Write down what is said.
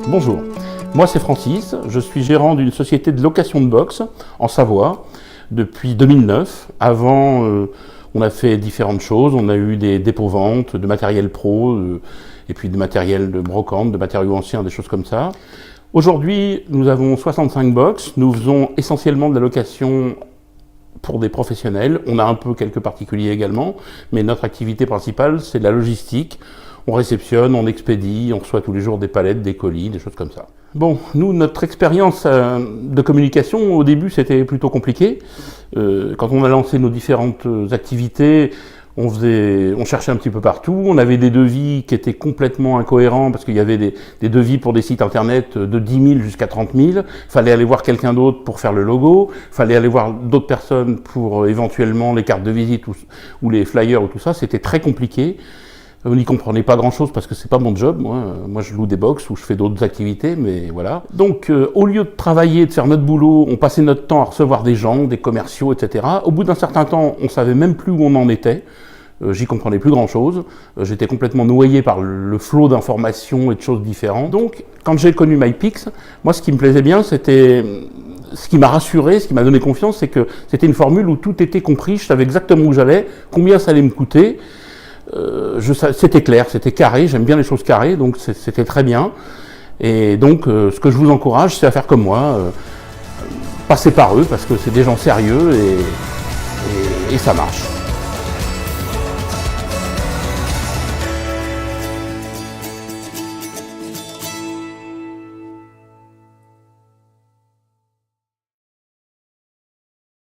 Bonjour, moi c'est Francis, je suis gérant d'une société de location de box en Savoie depuis 2009. Avant, on a fait différentes choses, on a eu des dépôts-ventes de matériel pro, et puis de matériel de brocante, de matériaux anciens, des choses comme ça. Aujourd'hui, nous avons 65 box, nous faisons essentiellement de la location pour des professionnels. On a un peu quelques particuliers également, mais notre activité principale, c'est de la logistique. On réceptionne, on expédie, on reçoit tous les jours des palettes, des colis, des choses comme ça. Bon, nous, notre expérience de communication, au début, c'était plutôt compliqué. Quand on a lancé nos différentes activités, on cherchait un petit peu partout, on avait des devis qui étaient complètement incohérents parce qu'il y avait des devis pour des sites internet de 10 000 jusqu'à 30 000. Il fallait aller voir quelqu'un d'autre pour faire le logo, il fallait aller voir d'autres personnes pour éventuellement les cartes de visite ou les flyers ou tout ça. C'était très compliqué. On n'y comprenait pas grand-chose parce que c'est pas mon job. Moi, je loue des box ou je fais d'autres activités, mais voilà. Donc, au lieu de travailler, de faire notre boulot, on passait notre temps à recevoir des gens, des commerciaux, etc. Au bout d'un certain temps, on savait même plus où on en était. J'y comprenais plus grand-chose. J'étais complètement noyé par le flot d'informations et de choses différentes. Donc, quand j'ai connu MyPix, moi, ce qui me plaisait bien, c'était... Ce qui m'a rassuré, ce qui m'a donné confiance, c'est que c'était une formule où tout était compris. Je savais exactement où j'allais, combien ça allait me coûter. C'était clair, c'était carré, j'aime bien les choses carrées, donc c'était très bien. Et donc, ce que je vous encourage, c'est à faire comme moi, passer par eux, parce que c'est des gens sérieux et ça marche.